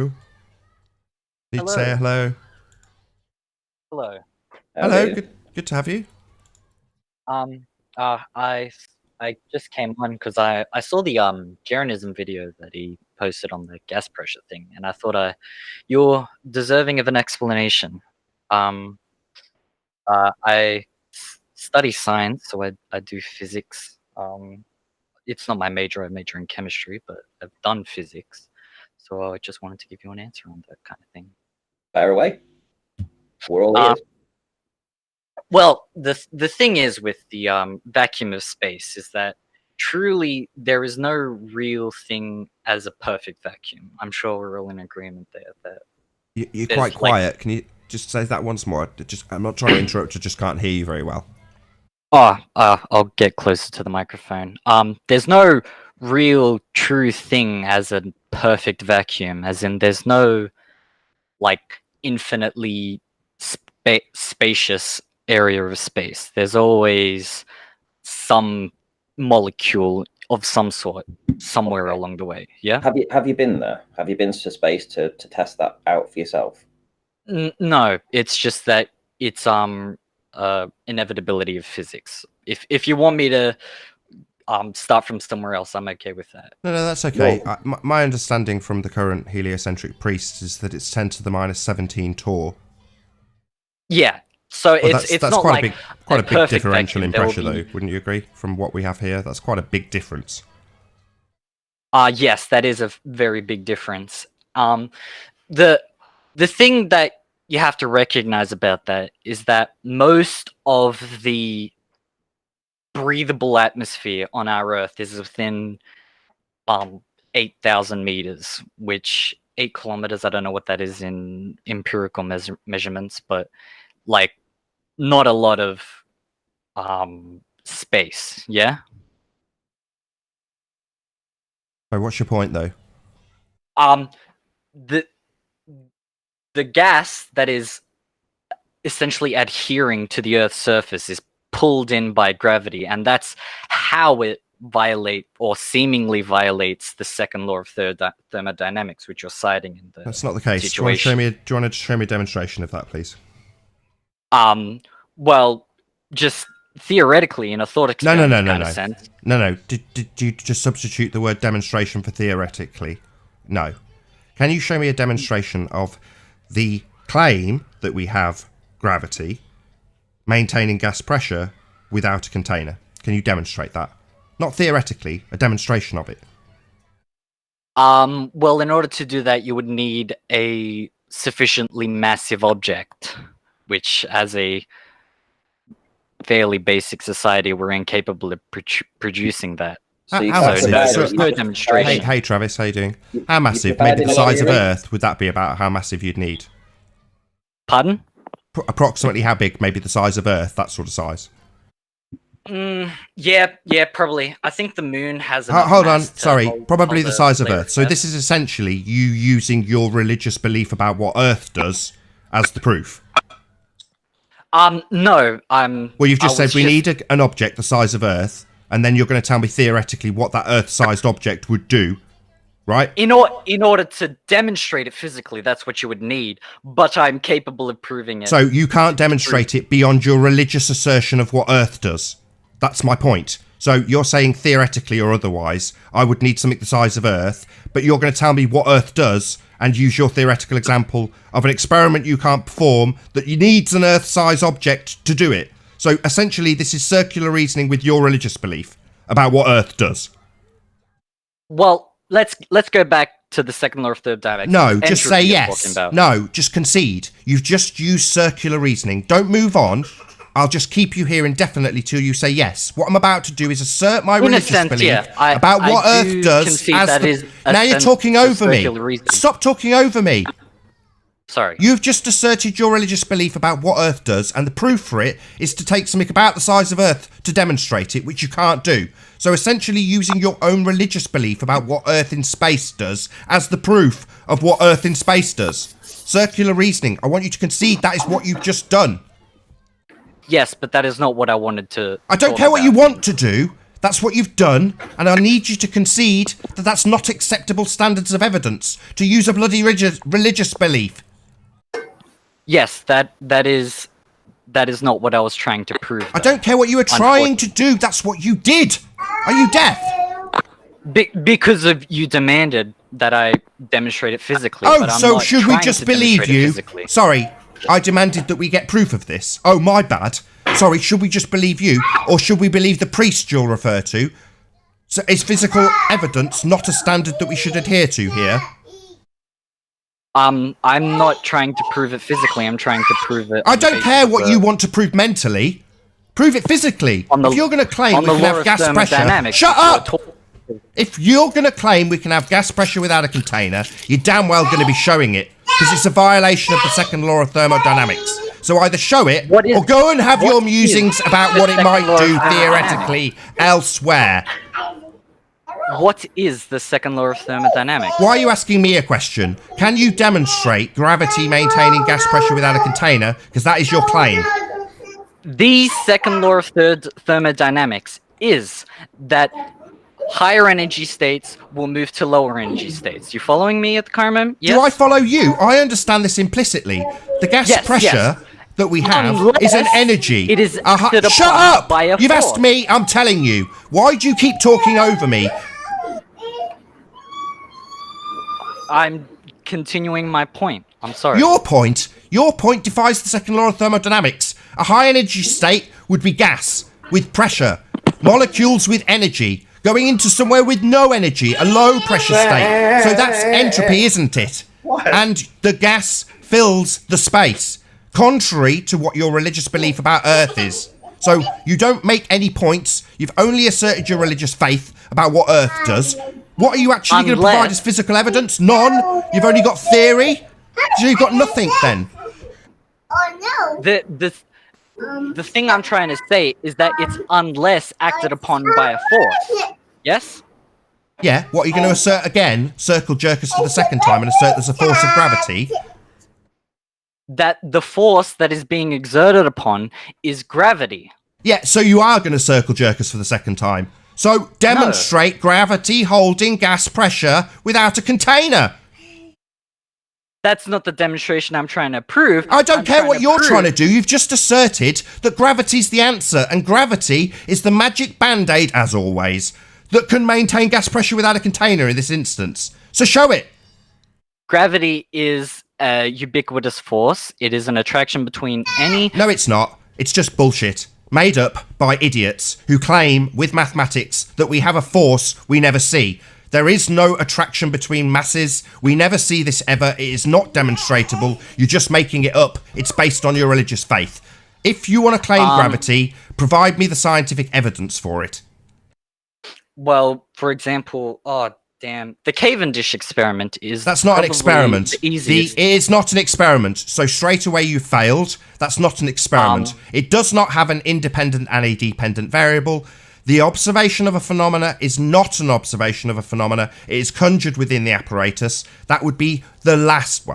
Need to Hello. say hello. Hello. Hello. Good to have you. I just came on because I saw the Jeranism video that he posted on the gas pressure thing, and I thought you're deserving of an explanation. I study science, so I do physics. It's not my major. I major in chemistry, but I've done physics, so I just wanted to give you an answer on that kind of thing. Fire away. We're all ears. Well, the thing is with the vacuum of space is that truly there is no real thing as a perfect vacuum. I'm sure we're all in agreement there. That You're quite quiet. Can you just say that once more? I'm not trying to interrupt. I just can't hear you very well. I'll get closer to the microphone. There's no real true thing as a perfect vacuum, as in there's no like infinitely spacious area of space. There's always some molecule of some sort somewhere along the way. Yeah. Have you been there? Have you been to space to test that out for yourself? No, it's just that it's inevitability of physics. If you want me to start from somewhere else, I'm okay with that. No, that's okay. My understanding from the current heliocentric priests is that it's 10 to the minus 17 torr. Yeah. So it's that's not quite like a big differential vacuum. in pressure, though. Wouldn't you agree? From what we have here, that's quite a big difference. Yes, that is a very big difference. The thing that you have to recognize about that is that most of the breathable atmosphere on our Earth is within 8,000 meters, which 8 kilometers, I don't know what that is in empirical measurements, but like not a lot of space. Yeah. So what's your point, though? The gas that is essentially adhering to the Earth's surface is pulled in by gravity, and that's how it seemingly violates the second law of thermodynamics, which you're citing in the That's not the case. situation. Do you want to show me a demonstration of that, please? Well, just theoretically, in a thought experiment No. sense. No. Did you just substitute the word demonstration for theoretically? No. Can you show me a demonstration of the claim that we have gravity maintaining gas pressure without a container? Can you demonstrate that? Not theoretically, a demonstration of it. Well, in order to do that, you would need a sufficiently massive object, which as a fairly basic society, we're incapable of producing that. How massive? There's no demonstration. Hey Travis, how you doing? How massive? Maybe the size of Earth, would that be about how massive you'd need? Pardon? Approximately how big? Maybe the size of Earth, that sort of size. Yeah, probably. I think the moon has Hold on, sorry, probably the size of Earth. So this is essentially you using your religious belief about what Earth does as the proof. No, Well, you've just said we need an object the size of Earth, and then you're going to tell me theoretically what that Earth-sized object would do, right? In order to demonstrate it physically, that's what you would need, but I'm capable of proving it. So you can't demonstrate it beyond your religious assertion of what Earth does. That's my point. So you're saying theoretically or otherwise, I would need something the size of Earth, but you're going to tell me what Earth does and use your theoretical example of an experiment you can't perform that needs an Earth-sized object to do it. So essentially, this is circular reasoning with your religious belief about what Earth does. Well, let's go back to the second law of thermodynamics. No, just say yes. No, just concede. You've just used circular reasoning. Don't move on. I'll just keep you here indefinitely till you say yes. What I'm about to do is assert my religious belief about what Earth does. Now you're talking over me. Stop talking over me. Sorry. You've just asserted your religious belief about what Earth does, and the proof for it is to take something about the size of Earth to demonstrate it, which you can't do. So essentially using your own religious belief about what Earth in space does as the proof of what Earth in space does. Circular reasoning. I want you to concede that is what you've just done. Yes, but that is not what I wanted to. I don't care what you want to do. That's what you've done, and I need you to concede that that's not acceptable standards of evidence, to use a bloody religious belief. Yes, that is not what I was trying to prove. I don't care what you were trying to do, that's what you did. Are you deaf? Because of you demanded that I demonstrate it physically. Oh, but I'm so not should we trying just to believe demonstrate it you? physically. Sorry, I demanded that we get proof of this. Oh, my bad. Sorry, should we just believe you, or should we believe the priest you'll refer to? So is physical evidence not a standard that we should adhere to here? I'm not trying to prove it physically. I'm trying to prove it. I don't care what you want to prove mentally. Prove it physically. If you're going to claim we can have gas pressure... Shut up! If you're going to claim we can have gas pressure without a container, you're damn well going to be showing it, because it's a violation of the second law of thermodynamics. So either show it, or go and have your musings about what it might do theoretically elsewhere. What is the second law of thermodynamics? Why are you asking me a question? Can you demonstrate gravity maintaining gas pressure without a container? Because that is your claim. The second law of thermodynamics is that higher energy states will move to lower energy states. You following me at the Carmen? Yes? Do I follow you? I understand this implicitly. The gas pressure that we have is an energy. It is shut up! By a You've force. asked me, I'm telling you. Why do you keep talking over me? I'm continuing my point. I'm sorry. Your point defies the second law of thermodynamics. A high energy state would be gas with pressure, molecules with energy, going into somewhere with no energy, a low pressure state. So that's entropy, isn't it? What? And the gas fills the space, contrary to what your religious belief about Earth is. So you don't make any points. You've only asserted your religious faith about what Earth does. What are you actually going to provide as physical evidence? None. You've only got theory. So you've got nothing then. Oh no. The thing I'm trying to say is that it's unless acted upon by a force. Yes? Yeah, what are you going to assert again? Circle jerk us for the second time and assert there's a force of gravity? That the force that is being exerted upon is gravity. Yeah, so you are going to circle jerk us for the second time. So demonstrate gravity holding gas pressure without a container. That's not the demonstration I'm trying to prove. I don't care what you're trying to do. You've just asserted that gravity's the answer, and gravity is the magic band-aid, as always, that can maintain gas pressure without a container in this instance. So show it. Gravity is a ubiquitous force. It is an attraction between any... No, it's not. It's just bullshit. Made up by idiots who claim with mathematics that we have a force we never see. There is no attraction between masses. We never see this ever. It is not demonstrable. You're just making it up. It's based on your religious faith. If you want to claim gravity, provide me the scientific evidence for it. Well, for example, the Cavendish experiment is... That's not an experiment. The easiest. It is not an experiment. So straight away you failed. That's not an experiment. It does not have an independent and a dependent variable. The observation of a phenomena is not an observation of a phenomena. It is conjured within the apparatus. That would be the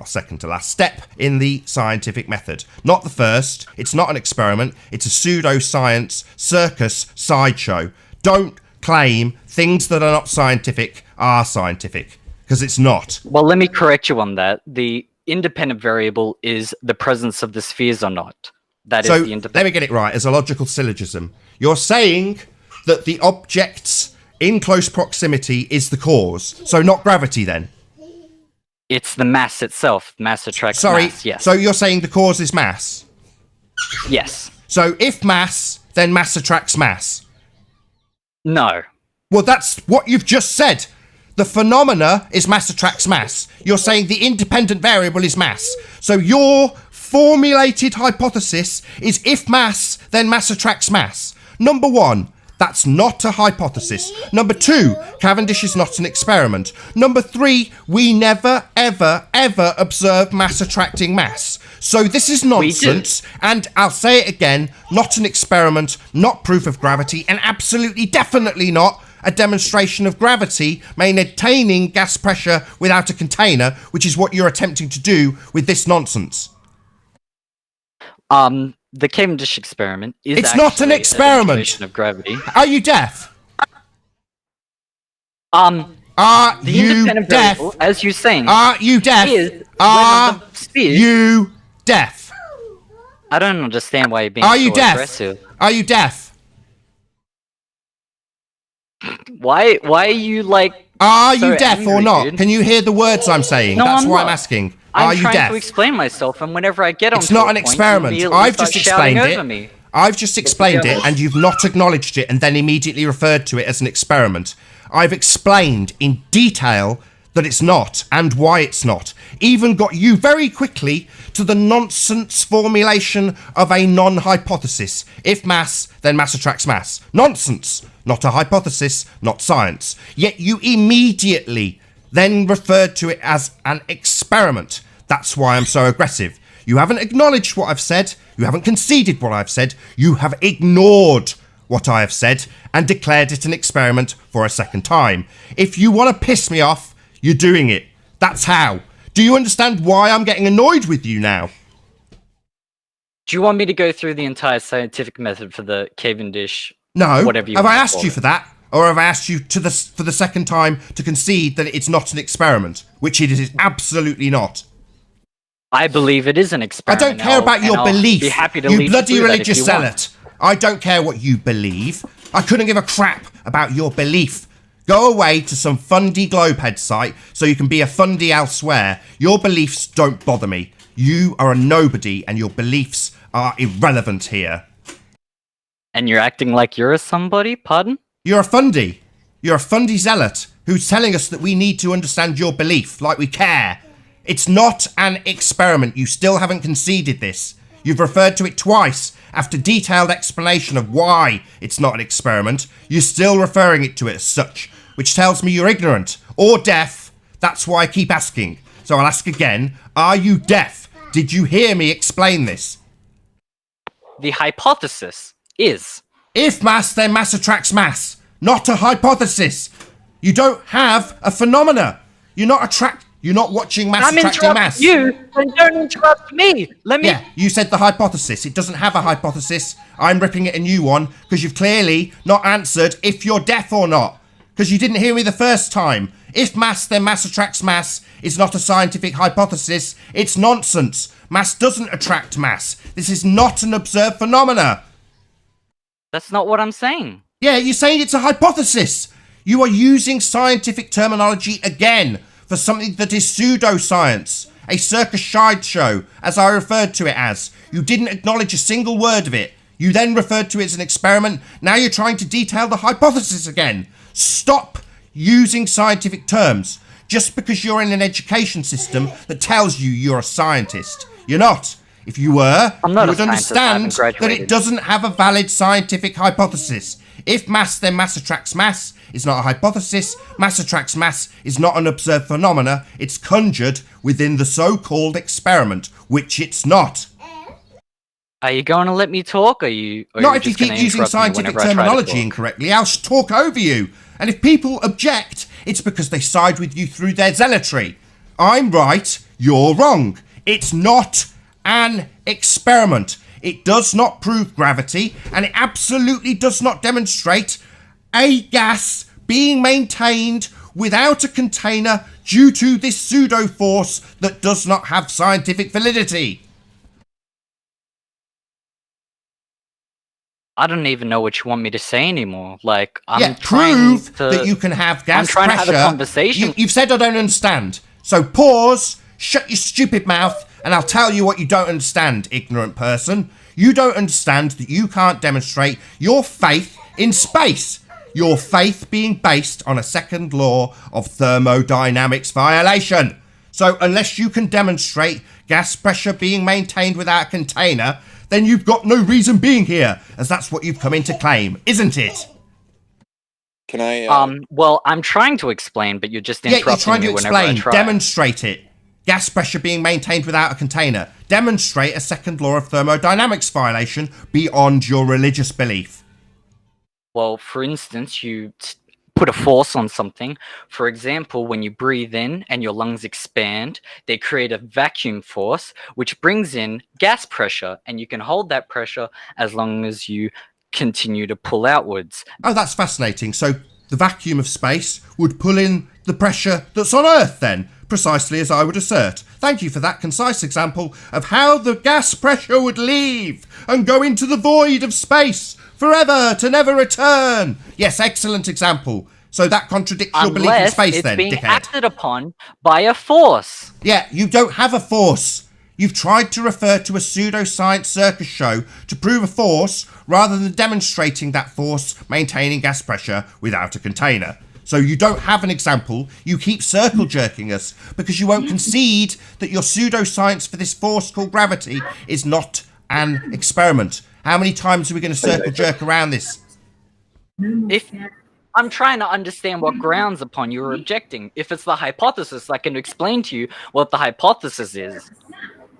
second to last step in the scientific method. Not the first. It's not an experiment. It's a pseudo-science circus sideshow. Don't claim things that are not scientific are scientific, because it's not. Well, let me correct you on that. The independent variable is the presence of the spheres or not. That is the independent... Let me get it right, as a logical syllogism. You're saying that the objects in close proximity is the cause, so not gravity then? It's the mass itself. Mass attracts mass, yes. So you're saying the cause is mass? Yes. So if mass, then mass attracts mass? No. Well, that's what you've just said. The phenomena is mass attracts mass. You're saying the independent variable is mass. So your formulated hypothesis is if mass, then mass attracts mass. Number one, that's not a hypothesis. Number two, Cavendish is not an experiment. Number three, we never, ever, ever observe mass attracting mass. So this is nonsense, and I'll say it again, not an experiment, not proof of gravity, and absolutely definitely not a demonstration of gravity maintaining gas pressure without a container, which is what you're attempting to do with this nonsense. The Cavendish experiment is It's not an experiment. A demonstration of gravity. Are you deaf? Are The you independent deaf? variable, as you're saying, Are you deaf? is Are when the sphere. you deaf? I don't understand why you're being Are so you deaf? aggressive. Are you deaf? Why are you like? Are so you deaf or angry, not? dude? Can you hear the words I'm saying? No, That's I'm why I'm not. asking. I'm Are you trying deaf? to explain myself, and whenever I get on, It's not an experiment. I've just explained it. Me. I've just explained it, and you've not acknowledged it and then immediately referred to it as an experiment. I've explained in detail that it's not and why it's not. Even got you very quickly to the nonsense formulation of a non-hypothesis. If mass, then mass attracts mass. Nonsense. Not a hypothesis, not science. Yet you immediately then referred to it as an experiment. That's why I'm so aggressive. You haven't acknowledged what I've said. You haven't conceded what I've said. You have ignored what I have said and declared it an experiment for a second time. If you want to piss me off, you're doing it. That's how. Do you understand why I'm getting annoyed with you now? Do you want me to go through the entire scientific method for the Cavendish? No. Whatever you have want I to asked call you it? for that? Or have I asked you for the second time to concede that it's not an experiment? Which it is absolutely not. I believe it is an I experiment. don't care about your belief. Be happy to you lead bloody you through that if religious you zealot. I don't care what you believe. I couldn't give a crap about your belief. Go away to some fundy globehead site so you can be a fundy elsewhere. Your beliefs don't bother me. You are a nobody and your beliefs are irrelevant here. And you're acting like you're a somebody? Pardon? You're a fundy. You're a fundy zealot who's telling us that we need to understand your belief, like we care. It's not an experiment. You still haven't conceded this. You've referred to it twice after detailed explanation of why it's not an experiment. You're still referring it to it as such, which tells me you're ignorant or deaf. That's why I keep asking. So I'll ask again. Are you deaf? Did you hear me explain this? The hypothesis is... If mass, then mass attracts mass. Not a hypothesis. You don't have a phenomena. You're not watching mass attracting mass. You, then don't interrupt me. Let me... Yeah, you said the hypothesis. It doesn't have a hypothesis. I'm ripping it a new one because you've clearly not answered if you're deaf or not. Because you didn't hear me the first time. If mass, then mass attracts mass is not a scientific hypothesis. It's nonsense. Mass doesn't attract mass. This is not an observed phenomena. That's not what I'm saying. Yeah, you're saying it's a hypothesis. You are using scientific terminology again for something that is pseudoscience, a circus sideshow, as I referred to it as. You didn't acknowledge a single word of it. You then referred to it as an experiment. Now you're trying to detail the hypothesis again. Stop using scientific terms just because you're in an education system that tells you you're a scientist. You're not. If you were, I'm not you a would scientist, I understand haven't that graduated. it doesn't have a valid scientific hypothesis. If mass, then mass attracts mass is not a hypothesis. Mass attracts mass is not an observed phenomena. It's conjured within the so-called experiment, which it's not. Are you going to let me talk? Or are you Not if you just gonna keep using interrupt me scientific whenever I try to terminology talk? incorrectly. I'll talk over you. And if people object, it's because they side with you through their zealotry. I'm right, you're wrong. It's not an experiment. It does not prove gravity, and it absolutely does not demonstrate a gas being maintained without a container due to this pseudo force that does not have scientific validity. I don't even know what you want me to say anymore. Like, I'm prove trying to... that you can have gas I'm trying pressure. to have a conversation. You've said I don't understand. So pause, shut your stupid mouth, and I'll tell you what you don't understand, ignorant person. You don't understand that you can't demonstrate your faith in space. Your faith being based on a second law of thermodynamics violation. So unless you can demonstrate gas pressure being maintained without a container, then you've got no reason being here, as that's what you've come in to claim, isn't it? Can I? Well, I'm trying to explain, but you're just Yeah, interrupting you're trying me to whenever I explain. try. Demonstrate it. Gas pressure being maintained without a container. Demonstrate a second law of thermodynamics violation beyond your religious belief. Well, for instance, you put a force on something. For example, when you breathe in and your lungs expand, they create a vacuum force, which brings in gas pressure, and you can hold that pressure as long as you continue to pull outwards. Oh, that's fascinating. So the vacuum of space would pull in the pressure that's on Earth then, precisely as I would assert. Thank you for that concise example of how the gas pressure would leave and go into the void of space forever to never return. Yes, excellent example. So that contradicts your belief in space then, it's being dickhead. acted upon by a force. Yeah, you don't have a force. You've tried to refer to a pseudoscience circus show to prove a force rather than demonstrating that force maintaining gas pressure without a container. So you don't have an example. You keep circle jerking us because you won't concede that your pseudoscience for this force called gravity is not an experiment. How many times are we going to circle jerk around this? If I'm trying to understand what grounds upon you're objecting. If it's the hypothesis, I can explain to you what the hypothesis is.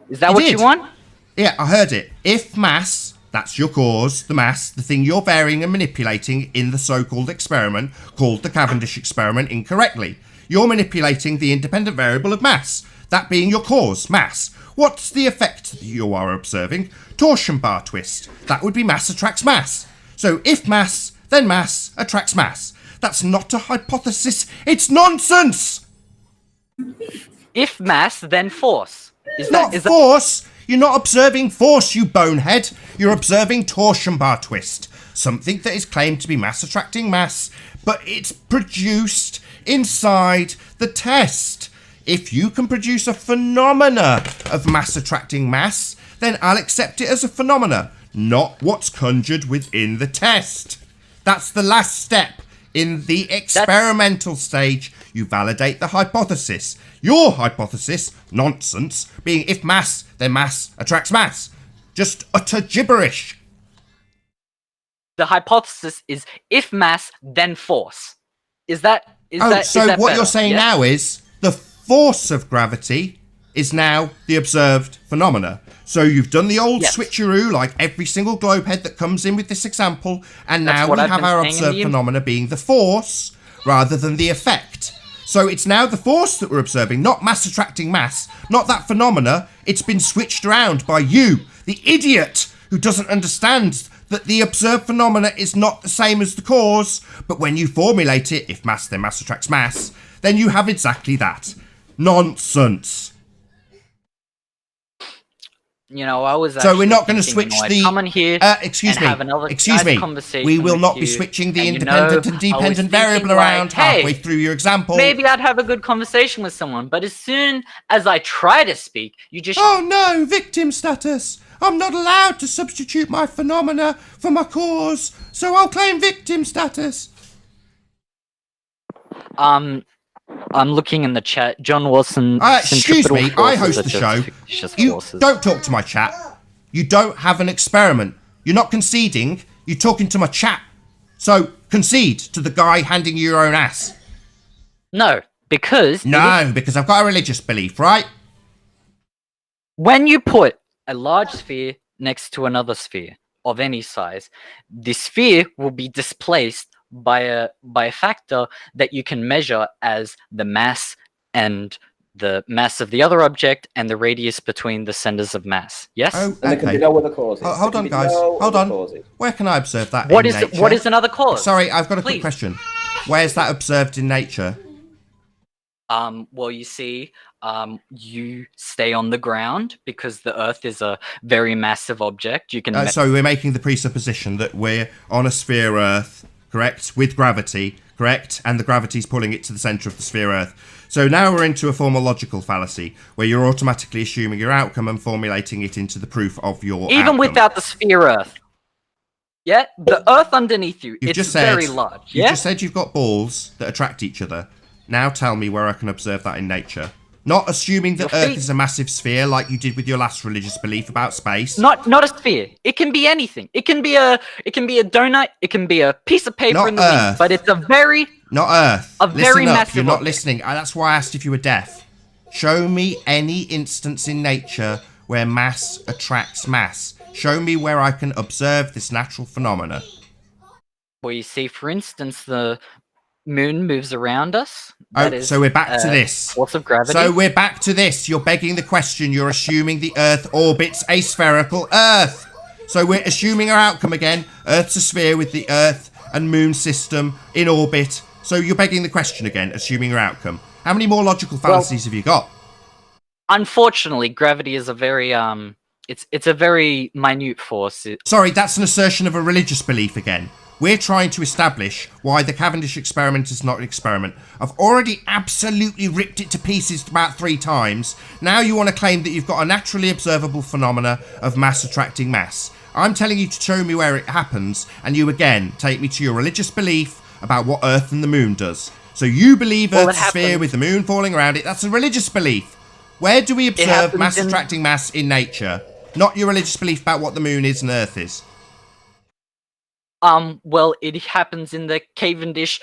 Is that what you want? Yeah, I heard it. If mass, that's your cause, the mass, the thing you're varying and manipulating in the so-called experiment, called the Cavendish experiment incorrectly. You're manipulating the independent variable of mass, that being your cause, mass. What's the effect that you are observing? Torsion bar twist. That would be mass attracts mass. So if mass, then mass attracts mass. That's not a hypothesis, it's nonsense! If mass, then force. Is not force! You're not observing force, you bonehead. You're observing torsion bar twist. Something that is claimed to be mass attracting mass, but it's produced inside the test. If you can produce a phenomena of mass attracting mass, then I'll accept it as a phenomena, not what's conjured within the test. That's the last step. In the experimental stage, you validate the hypothesis. Your hypothesis, nonsense, being if mass, then mass attracts mass. Just utter gibberish. The hypothesis is if mass, then force. Is that so what better? You're saying Yeah? now is the force of gravity is now the observed phenomena. So you've done the old switcheroo like every single globe head that comes in with this example, and now we have our observed phenomena being the force rather than the effect. So it's now the force that we're observing, not mass attracting mass, not that phenomena. It's been switched around by you, the idiot who doesn't understand that the observed phenomena is not the same as the cause, but when you formulate it, if mass then mass attracts mass, then you have exactly that. Nonsense. You know, I was. So we're not going to switch the. Come in here. Excuse me. Have another Excuse me. Conversation we will not with be you. switching the And independent and dependent variable around halfway through your example. Maybe I'd have a good conversation with someone, but as soon as I try to speak, you just. Oh no, victim status. I'm not allowed to substitute my phenomena for my cause, so I'll claim victim status. I'm looking in the chat. John Wilson. Excuse me, I host the show. You don't talk to my chat. You don't have an experiment. You're not conceding. You're talking to my chat. So concede to the guy handing you your own ass. No, because. No, because I've got a religious belief, right? When you put a large sphere next to another sphere of any size, the sphere will be displaced by a factor that you can measure as the mass and the mass of the other object and the radius between the centers of mass. Yes? Oh, okay. And we know what the cause is. Hold on, guys. Hold on. Where can I observe that in nature? What is another cause? Sorry, I've got a quick question. Where's that observed in nature? Well, you see, you stay on the ground because the Earth is a very massive object. You can. So we're making the presupposition that we're on a sphere Earth, correct, with gravity, correct, and the gravity's pulling it to the centre of the sphere Earth. So now we're into a formal logical fallacy where you're automatically assuming your outcome and formulating it into the proof of your outcome. Without the sphere Earth. Yeah, the Earth underneath you, it's very large. You just said you've got balls that attract each other. Now tell me where I can observe that in nature. Not assuming that Earth is a massive sphere like you did with your last religious belief about space. Not a sphere. It can be anything. It can be a donut. It can be a piece of paper not in the Earth. wind. But it's a very not Earth. A very massive. You're not listening. That's why I asked if you were deaf. Show me any instance in nature where mass attracts mass. Show me where I can observe this natural phenomena. Well, you see, for instance, the moon moves around us. So we're back to this. Force of gravity. So we're back to this. You're begging the question. You're assuming the Earth orbits a spherical Earth. So we're assuming our outcome again. Earth's a sphere with the Earth and moon system in orbit So you're begging the question again, assuming your outcome. How many more logical fallacies have you got? Unfortunately, gravity is a very it's a very minute force. Sorry, that's an assertion of a religious belief again. We're trying to establish why the Cavendish experiment is not an experiment. I've already absolutely ripped it to pieces about 3 times. Now you want to claim that you've got a naturally observable phenomena of mass attracting mass. I'm telling you to show me where it happens, and you again take me to your religious belief about what Earth and the Moon does. So you believe Earth's a sphere with the Moon falling around it. That's a religious belief. Where do we observe mass attracting mass in nature? Not your religious belief about what the Moon is and Earth is. Well, it happens in the Cavendish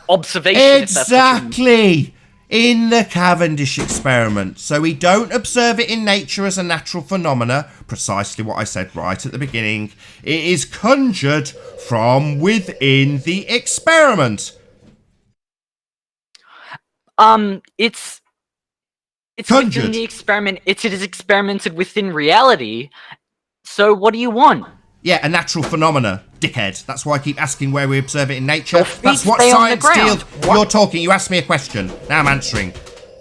observation. Exactly! In the Cavendish experiment. So we don't observe it in nature as a natural phenomena. Precisely what I said right at the beginning. It is conjured from within the experiment. It's within the experiment. It is experimented within reality. So what do you want? Yeah, a natural phenomena, dickhead. That's why I keep asking where we observe it in nature. That's what science deals. You're talking. You asked me a question. Now I'm answering.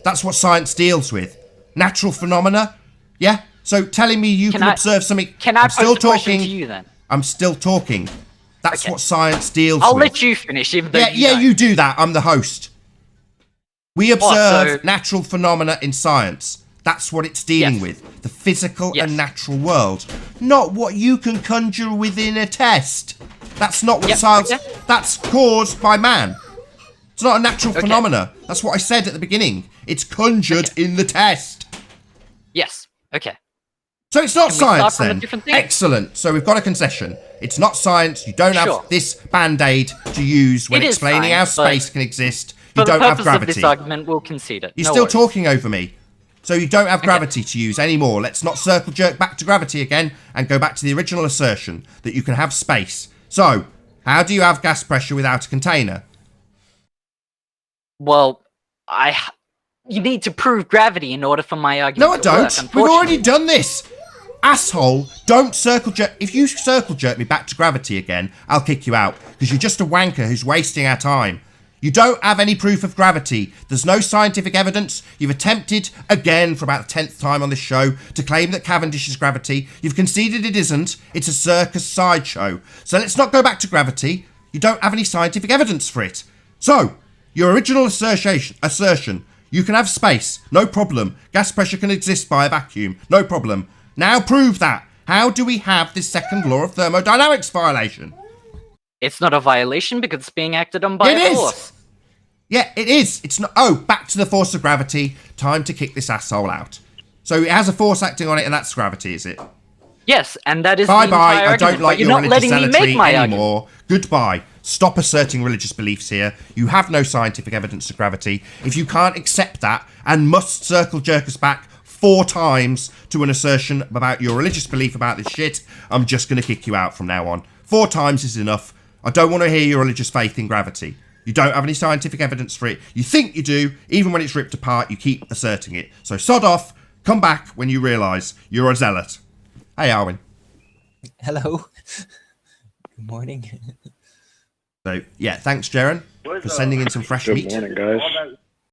That's what science deals with. Natural phenomena. Yeah. So telling me you can observe something. Can I pose the question to you then? I'm still talking. That's what science deals I'll with. let you finish. Even though you do that. I'm the host. We observe natural phenomena in science. That's what it's dealing with. The physical and natural world. Not what you can conjure within a test. That's not what science... That's caused by man. It's not a natural phenomena. That's what I said at the beginning. It's conjured in the test. Yes. Okay. So it's not science then. Excellent. So we've got a concession. It's not science. You don't have this band-aid to use when explaining how space can exist. You don't have gravity. For the purpose of this argument, we'll concede it. You're still talking over me. So you don't have gravity to use anymore. Let's not circle jerk back to gravity again and go back to the original assertion that you can have space. So, how do you have gas pressure without a container? Well, you need to prove gravity in order for my argument No, I don't. We've already done this. Asshole, don't circle jerk. If you circle jerk me back to gravity again, I'll kick you out because you're just a wanker who's wasting our time. You don't have any proof of gravity. There's no scientific evidence. You've attempted, again, for about the 10th time on this show, to claim that Cavendish is gravity. You've conceded it isn't. It's a circus sideshow. So let's not go back to gravity. You don't have any scientific evidence for it. So, your original assertion, you can have space, no problem. Gas pressure can exist by a vacuum, no problem. Now prove that. How do we have this second law of thermodynamics violation? It's not a violation because it's being acted on by a force. Yeah, it is. It's not. Oh, back to the force of gravity. Time to kick this asshole out. So it has a force acting on it, and that's gravity, is it? Yes, and that is bye the bye. entire I don't argument, like you're your not letting me make my anymore. argument. Goodbye. Stop asserting religious beliefs here. You have no scientific evidence of gravity. If you can't accept that and must circle jerk us back 4 times to an assertion about your religious belief about this shit, I'm just going to kick you out from now on. 4 times is enough. I don't want to hear your religious faith in gravity. You don't have any scientific evidence for it. You think you do. Even when it's ripped apart, you keep asserting it. So sod off. Come back when you realise you're a zealot. Hey, Arwin. Hello. Good morning. So, yeah, thanks, Jaren, for sending in some fresh meat. Good morning, guys.